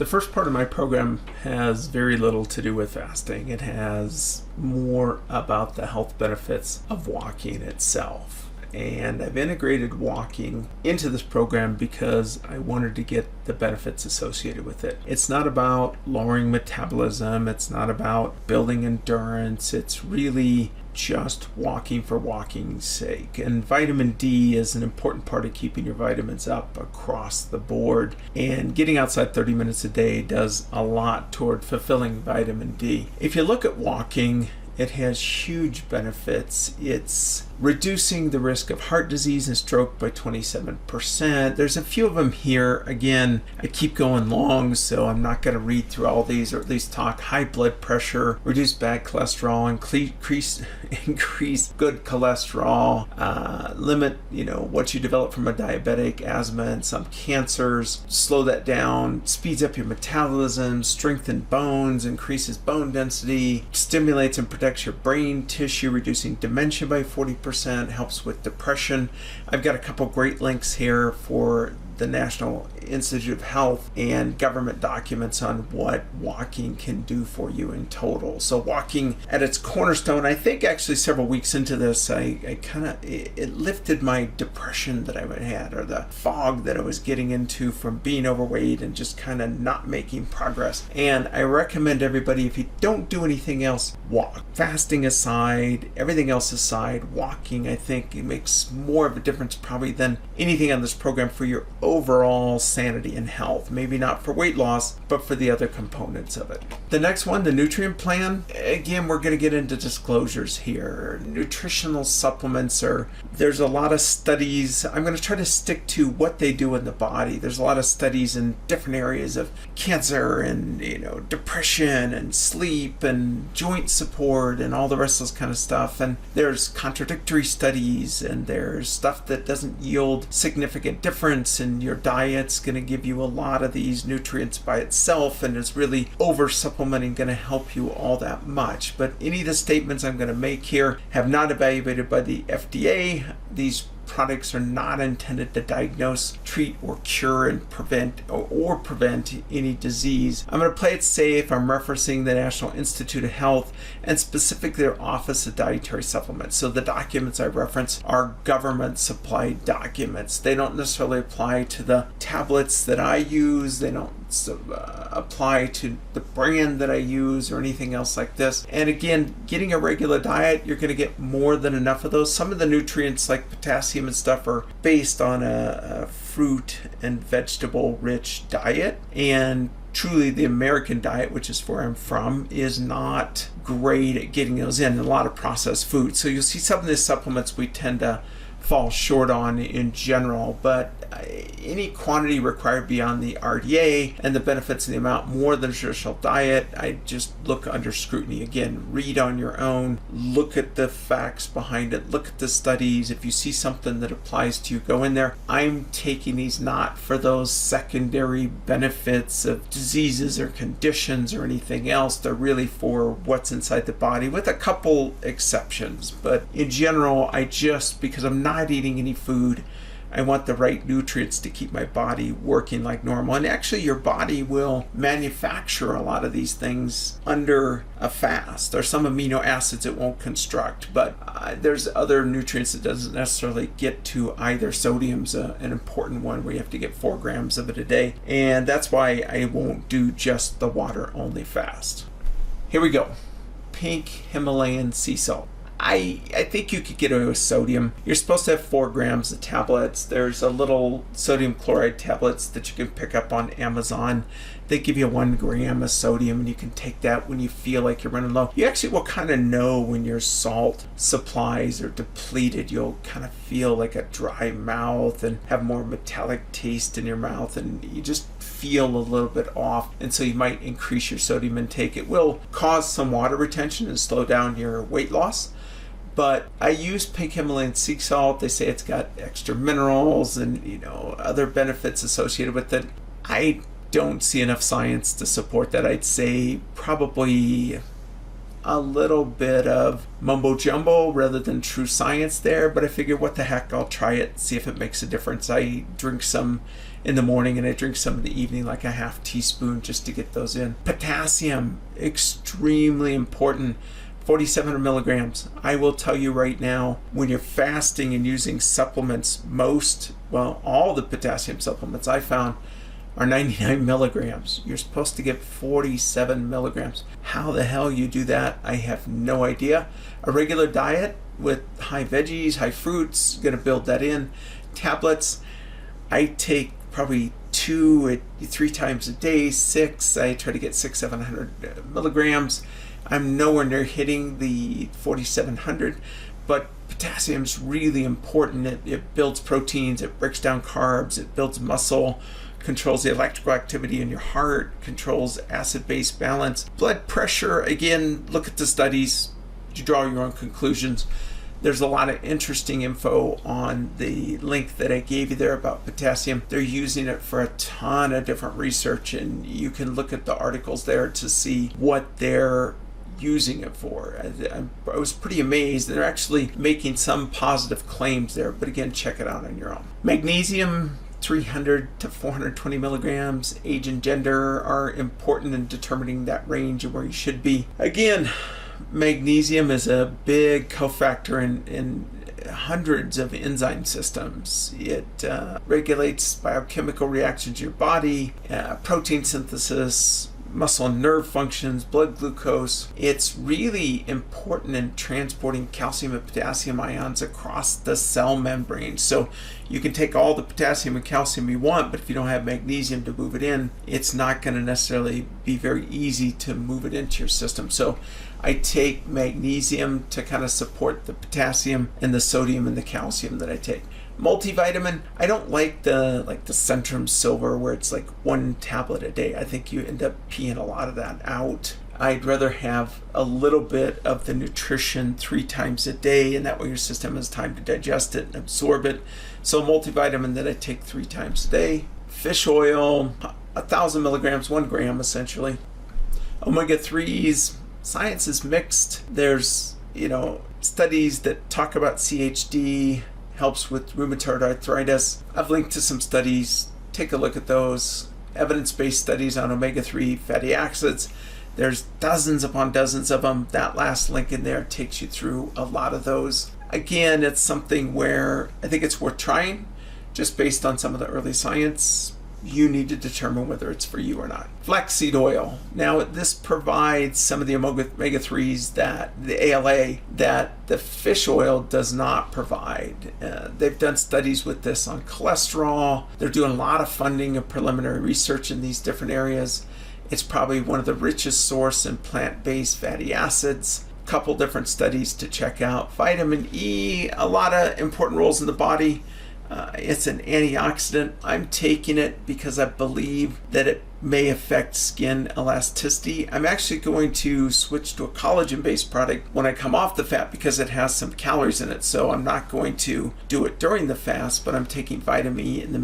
The first part of my program has very little to do with fasting. It has more about the health benefits of walking itself. And I've integrated walking into this program because I wanted to get the benefits associated with it. It's not about lowering metabolism. It's not about building endurance. It's really just walking for walking's sake. And vitamin D is an important part of keeping your vitamins up across the board. And getting outside 30 minutes a day does a lot toward fulfilling vitamin D. If you look at walking, it has huge benefits. It's reducing the risk of heart disease and stroke by 27%. There's a few of them here. Again, I keep going long, so I'm not going to read through all these, or at least talk. High blood pressure, reduce bad cholesterol, increase good cholesterol, limit what you develop from a diabetic, asthma, and some cancers, slow that down, speeds up your metabolism, strengthens bones, increases bone density, stimulates and protects your brain tissue, reducing dementia by 40%, helps with depression. I've got a couple great links here for the National Institute of Health and government documents on what walking can do for you in total. So walking at its cornerstone, I think actually several weeks into this, it lifted my depression that I had, or the fog that I was getting into from being overweight and just kind of not making progress. And I recommend everybody, if you don't do anything else, walk. Fasting aside, everything else aside, walking, I think it makes more of a difference probably than anything on this program for your overall sanity and health. Maybe not for weight loss, but for the other components of it. The next one, the nutrient plan. Again, we're going to get into disclosures here. Nutritional supplements there's a lot of studies. I'm going to try to stick to what they do in the body. There's a lot of studies in different areas of cancer and depression and sleep and joint support and all the rest of this kind of stuff. And there's contradictory studies, and there's stuff that doesn't yield significant difference, and your diet's going to give you a lot of these nutrients by itself, and is really over supplementing going to help you all that much. But any of the statements I'm going to make here have not evaluated by the FDA. These products are not intended to diagnose, treat, or cure and prevent any disease. I'm going to play it safe. I'm referencing the National Institute of Health and specifically their Office of Dietary Supplements. So the documents I reference are government supplied documents. They don't necessarily apply to the tablets that I use. They don't apply to the brand that I use or anything else like this. And again, getting a regular diet, you're going to get more than enough of those. Some of the nutrients like potassium and stuff are based on a fruit and vegetable rich diet, and truly the American diet, which is where I'm from, is not great at getting those in. A lot of processed food. So you'll see some of the supplements we tend to fall short on in general, but any quantity required beyond the RDA and the benefits of the amount more than a traditional diet, I just look under scrutiny. Again, read on your own, look at the facts behind it, look at the studies. If you see something that applies to you, go in there. I'm taking these not for those secondary benefits of diseases or conditions or anything else. They're really for what's inside the body, with a couple exceptions. But in general, because I'm not eating any food, I want the right nutrients to keep my body working like normal. And actually your body will manufacture a lot of these things under a fast. There's some amino acids it won't construct, but there's other nutrients it doesn't necessarily get to either. Sodium's an important one where you have to get 4 grams of it a day. And that's why I won't do just the water only fast. Here we go. Pink Himalayan sea salt. I think you could get away with sodium. You're supposed to have 4 grams of tablets. There's a little sodium chloride tablets that you can pick up on Amazon. They give you 1 gram of sodium, and you can take that when you feel like you're running low. You actually will kind of know when your salt supplies are depleted. You'll kind of feel like a dry mouth and have more metallic taste in your mouth, and you just feel a little bit off, and so you might increase your sodium intake. It will cause some water retention and slow down your weight loss. But I use pink Himalayan sea salt. They say it's got extra minerals and other benefits associated with it. I don't see enough science to support that. I'd say probably a little bit of mumbo jumbo rather than true science there, but I figure what the heck, I'll try it, see if it makes a difference. I drink some in the morning, and I drink some in the evening, like a half teaspoon, just to get those in. Potassium, extremely important. 4,700 milligrams. I will tell you right now, when you're fasting and using supplements, all the potassium supplements I found are 99 milligrams. You're supposed to get 47 milligrams. How the hell you do that, I have no idea. A regular diet with high veggies, high fruits, going to build that in. Tablets, I take probably 2-3 times a day, 6. I try to get 600-700 milligrams. I'm nowhere near hitting the 4,700, but potassium is really important. It builds proteins, it breaks down carbs, it builds muscle, controls the electrical activity in your heart, controls acid-base balance. Blood pressure, again, look at the studies, you draw your own conclusions. There's a lot of interesting info on the link that I gave you there about potassium. They're using it for a ton of different research, and you can look at the articles there to see what they're using it for. I was pretty amazed. They're actually making some positive claims there, but again, check it out on your own. Magnesium, 300 to 420 milligrams. Age and gender are important in determining that range and where you should be. Again, magnesium is a big cofactor in hundreds of enzyme systems. It regulates biochemical reactions in your body, protein synthesis, muscle and nerve functions, blood glucose. It's really important in transporting calcium and potassium ions across the cell membrane. So you can take all the potassium and calcium you want, but if you don't have magnesium to move it in, it's not going to necessarily be very easy to move it into your system. So I take magnesium to kind of support the potassium and the sodium and the calcium that I take. Multivitamin, I don't like the Centrum Silver where it's like 1 tablet a day. I think you end up peeing a lot of that out. I'd rather have a little bit of the nutrition 3 times a day, and that way your system has time to digest it and absorb it. So multivitamin that I take 3 times a day. Fish oil, 1,000 milligrams, 1 gram essentially. Omega-3s, science is mixed. There's, studies that talk about CHD, helps with rheumatoid arthritis. I've linked to some studies. Take a look at those. Evidence-based studies on omega-3 fatty acids. There's dozens upon dozens of them. That last link in there takes you through a lot of those. Again, it's something where I think it's worth trying, just based on some of the early science. You need to determine whether it's for you or not. Flaxseed oil. Now, this provides some of the omega-3s that the ALA that the fish oil does not provide. They've done studies with this on cholesterol. They're doing a lot of funding of preliminary research in these different areas. It's probably one of the richest source in plant-based fatty acids. A couple different studies to check out. Vitamin E, a lot of important roles in the body. It's an antioxidant. I'm taking it because I believe that it may affect skin elasticity. I'm actually going to switch to a collagen-based product when I come off the fat because it has some calories in it. So I'm not going to do it during the fast, but I'm taking vitamin E in the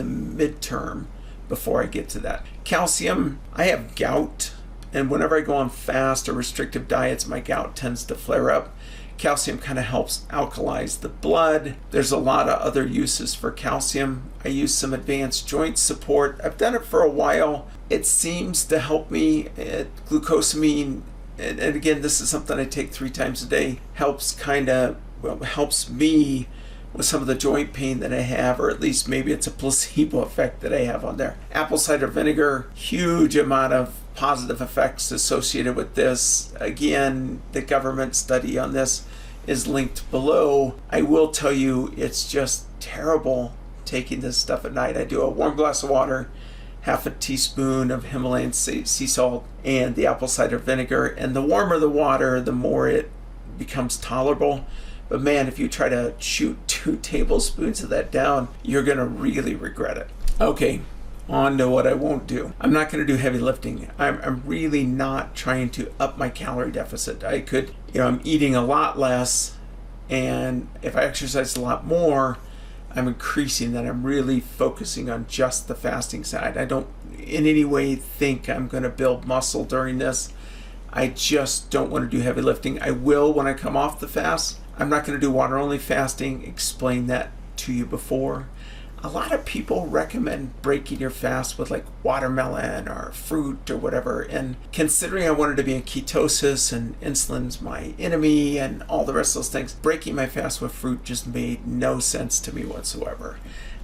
midterm before I get to that. Calcium, I have gout, and whenever I go on fast or restrictive diets, my gout tends to flare up. Calcium kind of helps alkalize the blood. There's a lot of other uses for calcium. I use some advanced joint support. I've done it for a while. It seems to help me. Glucosamine, and again, this is something I take 3 times a day, helps me with some of the joint pain that I have, or at least maybe it's a placebo effect that I have on there. Apple cider vinegar, huge amount of positive effects associated with this. Again, the government study on this is linked below. I will tell you, it's just terrible taking this stuff at night. I do a warm glass of water, half a teaspoon of Himalayan sea salt, and the apple cider vinegar. And the warmer the water, the more it becomes tolerable. But man, if you try to shoot 2 tablespoons of that down, you're going to really regret it. Okay, on to what I won't do. I'm not going to do heavy lifting. I'm really not trying to up my calorie deficit. I could, I'm eating a lot less, and if I exercise a lot more, I'm increasing that. I'm really focusing on just the fasting side. I don't in any way think I'm going to build muscle during this. I just don't want to do heavy lifting. I will when I come off the fast. I'm not going to do water only fasting. Explain that to you before. a lot of people recommend breaking your fast with like watermelon or fruit or whatever. And considering I wanted to be in ketosis and insulin's my enemy and all the rest of those things, breaking my fast with fruit just made no sense to me whatsoever.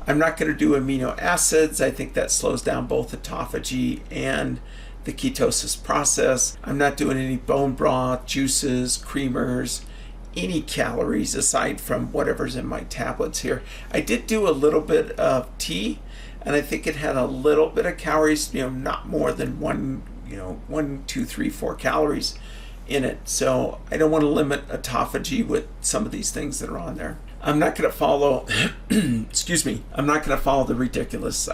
I'm not going to do amino acids. I think that slows down both autophagy and the ketosis process. I'm not doing any bone broth, juices, creamers, any calories aside from whatever's in my tablets here. I did do a little bit of tea, and I think it had a little bit of calories, not more than 1, 2, 3, 4 calories in it. So I don't want to limit autophagy with some of these things that are on there. I'm not going to follow, excuse me, I'm not going to follow the ridiculous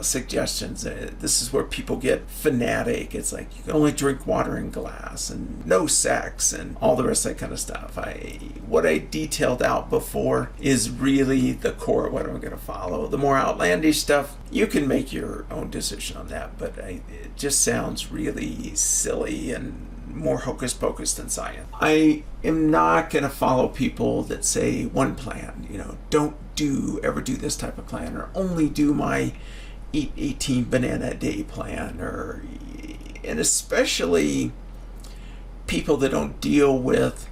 suggestions. This is where people get fanatic. It's like you can only drink water in glass and no sex and all the rest of that kind of stuff. What I detailed out before is really the core of what I'm going to follow. The more outlandish stuff, you can make your own decision on that, but it just sounds really silly and more hocus pocus than science. I am not going to follow people that say one plan, don't ever do this type of plan, or only do my eat 18 banana a day plan, and especially people that don't deal with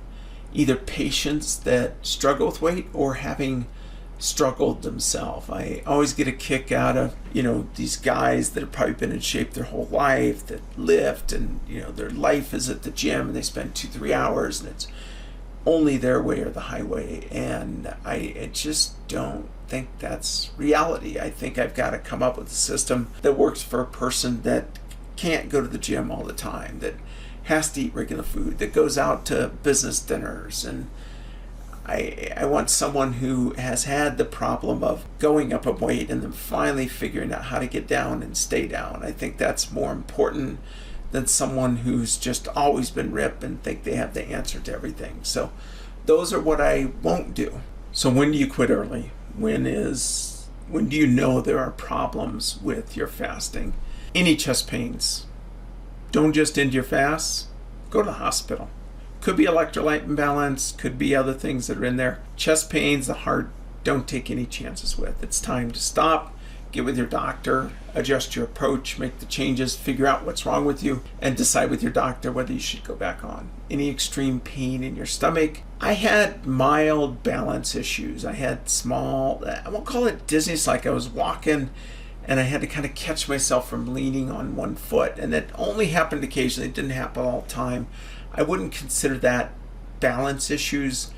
either patients that struggle with weight or having struggled themselves. I always get a kick out of, these guys that have probably been in shape their whole life, that lift, and, their life is at the gym, and they spend 2-3 hours, and it's only their way or the highway. And I just don't think that's reality. I think I've got to come up with a system that works for a person that can't go to the gym all the time, that has to eat regular food, that goes out to business dinners. And I want someone who has had the problem of going up a weight and then finally figuring out how to get down and stay down. I think that's more important than someone who's just always been ripped and think they have the answer to everything. So those are what I won't do. So when do you quit early? When do you know there are problems with your fasting? Any chest pains, don't just end your fast, go to the hospital. Could be electrolyte imbalance, could be other things that are in there. Chest pains, the heart, don't take any chances with. It's time to stop, get with your doctor, adjust your approach, make the changes, figure out what's wrong with you, and decide with your doctor whether you should go back on. Any extreme pain in your stomach. I had mild balance issues. I had small, I won't call it dizziness, like I was walking and I had to kind of catch myself from leaning on one foot. And that only happened occasionally. It didn't happen all the time. I wouldn't consider that balance issues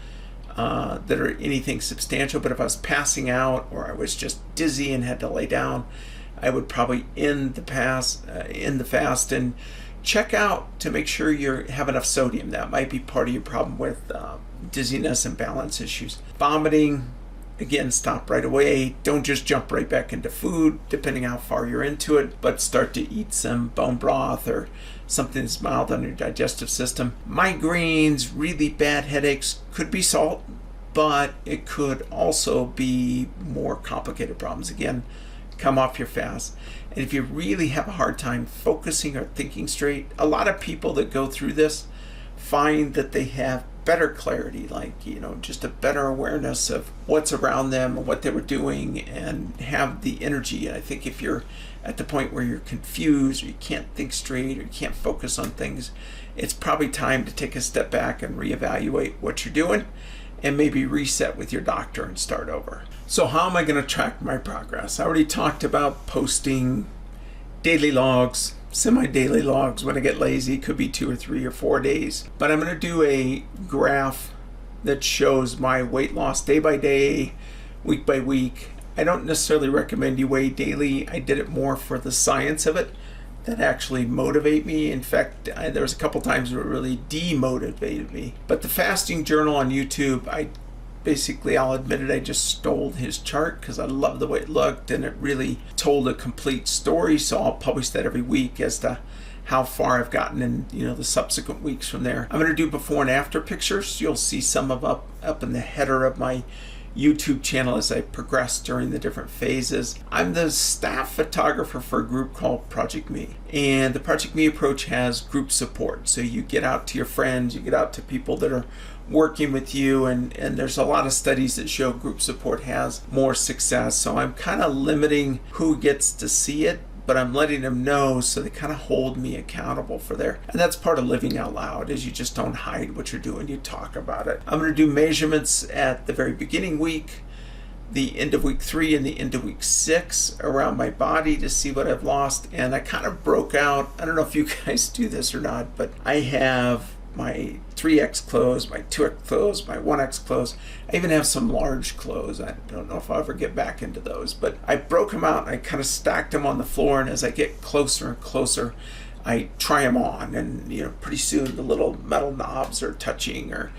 that are anything substantial, but if I was passing out or I was just dizzy and had to lay down, I would probably end the fast and check out to make sure you have enough sodium. That might be part of your problem with dizziness and balance issues. Vomiting, again, stop right away. Don't just jump right back into food, depending how far you're into it, but start to eat some bone broth or something that's mild on your digestive system. Migraines, really bad headaches, could be salt, but it could also be more complicated problems. Again, come off your fast. And if you really have a hard time focusing or thinking straight, a lot of people that go through this find that they have better clarity, like, just a better awareness of what's around them and what they were doing, and have the energy. And I think if you're at the point where you're confused or you can't think straight or you can't focus on things, it's probably time to take a step back and reevaluate what you're doing and maybe reset with your doctor and start over. So how am I going to track my progress? I already talked about posting daily logs, semi-daily logs when I get lazy. Could be 2 or 3 or 4 days. But I'm going to do a graph that shows my weight loss day by day, week by week. I don't necessarily recommend you weigh daily. I did it more for the science of it that actually motivate me. In fact, there was a couple times where it really demotivated me. But the fasting journal on YouTube, I'll admit it, I just stole his chart because I love the way it looked and it really told a complete story. So I'll publish that every week as to how far I've gotten in the subsequent weeks from there. I'm going to do before and after pictures. You'll see some of up in the header of my YouTube channel as I progress during the different phases. I'm the staff photographer for a group called Project Me, and the Project Me approach has group support. So you get out to your friends, you get out to people that are working with you, and there's a lot of studies that show group support has more success. So I'm kind of limiting who gets to see it, but I'm letting them know so they kind of hold me accountable for their, and that's part of living out loud, is you just don't hide what you're doing, you talk about it. I'm going to do measurements at the very beginning week, the end of week 3, and the end of week 6 around my body to see what I've lost. And I kind of broke out, I don't know if you guys do this or not, but I have my 3X clothes, my 2X clothes, my 1X clothes. I even have some large clothes. I don't know if I'll ever get back into those, but I broke them out and I kind of stacked them on the floor, and as I get closer and closer, I try them on, and pretty soon the little metal knobs are touching, or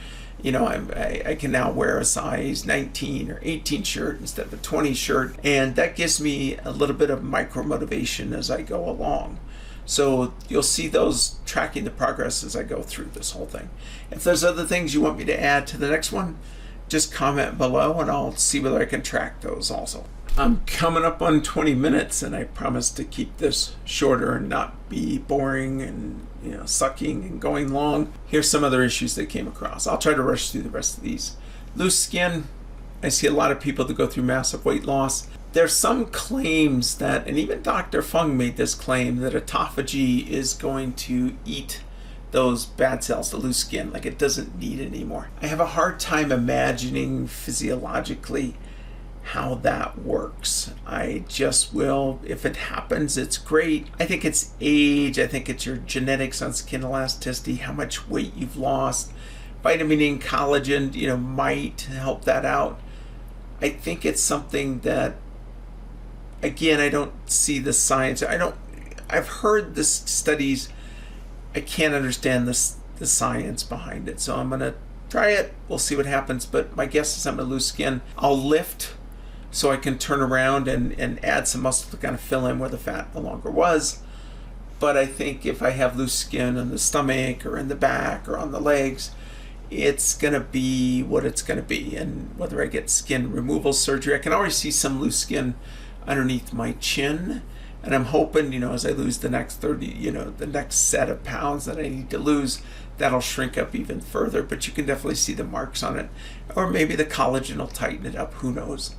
I can now wear a size 19 or 18 shirt instead of a 20 shirt, and that gives me a little bit of micro motivation as I go along. So you'll see those tracking the progress as I go through this whole thing. If there's other things you want me to add to the next one, just comment below and I'll see whether I can track those also. I'm coming up on 20 minutes, and I promise to keep this shorter and not be boring and sucking and going long. Here's some other issues that came across. I'll try to rush through the rest of these. Loose skin. I see a lot of people that go through massive weight loss. There's some claims that, and even Dr. Fung made this claim, that autophagy is going to eat those bad cells, the loose skin, like it doesn't need it anymore. I have a hard time imagining physiologically how that works. I just will, if it happens, it's great. I think it's age, I think it's your genetics on skin elasticity, how much weight you've lost. Vitamin E and collagen, might help that out. I think it's something that, again, I don't see the science. I've heard the studies. I can't understand the science behind it. So I'm going to try it. We'll see what happens. But my guess is I'm going to lose skin. I'll lift so I can turn around and add some muscle to kind of fill in where the fat no longer was. But I think if I have loose skin in the stomach or in the back or on the legs, it's going to be what it's going to be. And whether I get skin removal surgery, I can already see some loose skin underneath my chin. And I'm hoping, as I lose the next 30, the next set of pounds that I need to lose, that'll shrink up even further. But you can definitely see the marks on it. Or maybe the collagen will tighten it up. Who knows?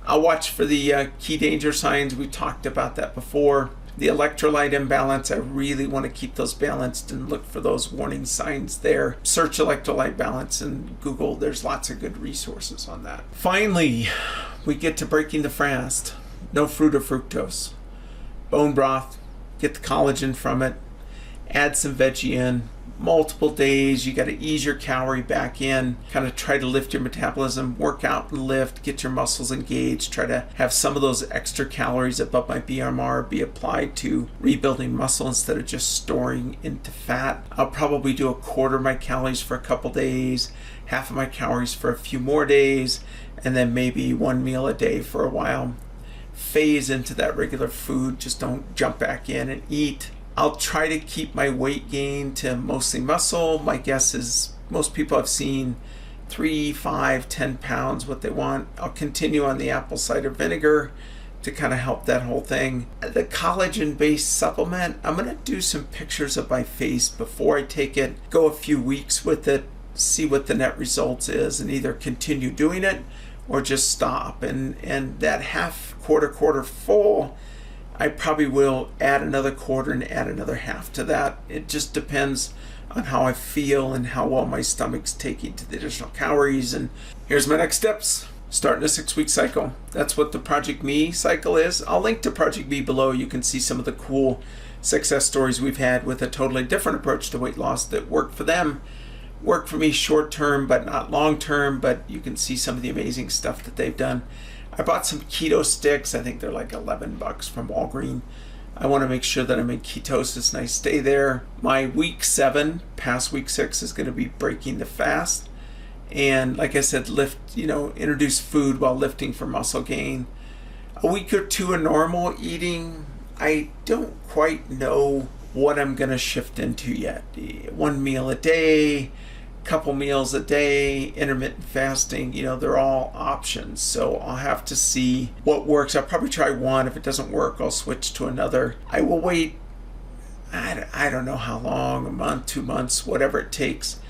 I'll watch for the key danger signs. We talked about that before. The electrolyte imbalance, I really want to keep those balanced and look for those warning signs there. Search electrolyte balance in Google. There's lots of good resources on that. Finally, we get to breaking the fast. No fruit or fructose. Bone broth, get the collagen from it. Add some veggie in. Multiple days, you got to ease your calorie back in, kind of try to lift your metabolism, work out and lift, get your muscles engaged, try to have some of those extra calories above my BMR be applied to rebuilding muscle instead of just storing into fat. I'll probably do a quarter of my calories for a couple days, half of my calories for a few more days, and then maybe one meal a day for a while. Phase into that regular food, just don't jump back in and eat. I'll try to keep my weight gain to mostly muscle. My guess is most people I've seen 3, 5, 10 pounds what they want. I'll continue on the apple cider vinegar to kind of help that whole thing. The collagen-based supplement, I'm going to do some pictures of my face before I take it, go a few weeks with it, see what the net results is, and either continue doing it or just stop. And that half, quarter full, I probably will add another quarter and add another half to that. It just depends on how I feel and how well my stomach's taking to the additional calories. And here's my next steps. Starting a 6-week cycle. That's what the Project Me cycle is. I'll link to Project Me below. You can see some of the cool success stories we've had with a totally different approach to weight loss that worked for them. Worked for me short term, but not long term, but you can see some of the amazing stuff that they've done. I bought some keto sticks. I think they're like $11 from Walgreens. I want to make sure that I'm in ketosis and I stay there. My week 7, past week 6, is going to be breaking the fast. And like I said, introduce food while lifting for muscle gain. A week or 2 of normal eating. I don't quite know what I'm going to shift into yet. 1 meal a day, couple meals a day, intermittent fasting, they're all options. So I'll have to see what works. I'll probably try one. If it doesn't work, I'll switch to another. I will wait, I don't know how long, a month, 2 months, whatever it takes.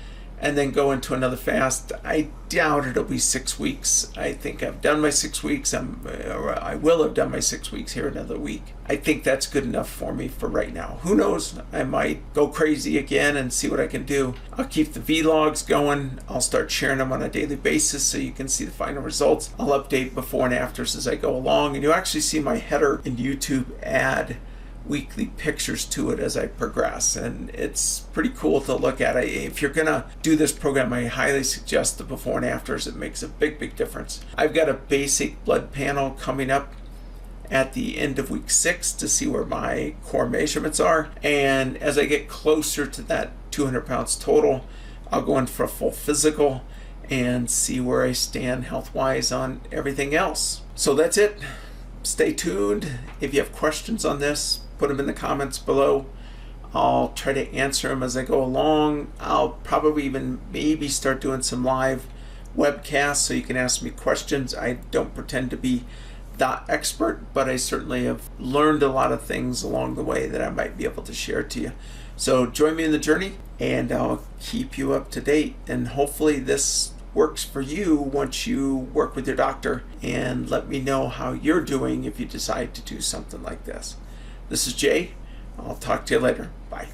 and then go into another fast. I doubt it'll be 6 weeks. I think I've done my 6 weeks. I will have done my 6 weeks here another week. I think that's good enough for me for right now. Who knows? I might go crazy again and see what I can do. I'll keep the vlogs going. I'll start sharing them on a daily basis so you can see the final results. I'll update before and afters as I go along, and you'll actually see my header in YouTube add weekly pictures to it as I progress, and it's pretty cool to look at. If you're gonna do this program, I highly suggest the before and afters. It makes a big difference. I've got a basic blood panel coming up at the end of week 6 to see where my core measurements are, and as I get closer to that 200 pounds total, I'll go in for a full physical and see where I stand health-wise on everything else. So that's it. Stay tuned. If you have questions on this, put them in the comments below. I'll try to answer them as I go along. I'll probably even maybe start doing some live webcasts so you can ask me questions. I don't pretend to be that expert, but I certainly have learned a lot of things along the way that I might be able to share to you. So join me in the journey, and I'll keep you up to date, and hopefully this works for you once you work with your doctor, and let me know how you're doing if you decide to do something like this. This is Jay. I'll talk to you later. Bye.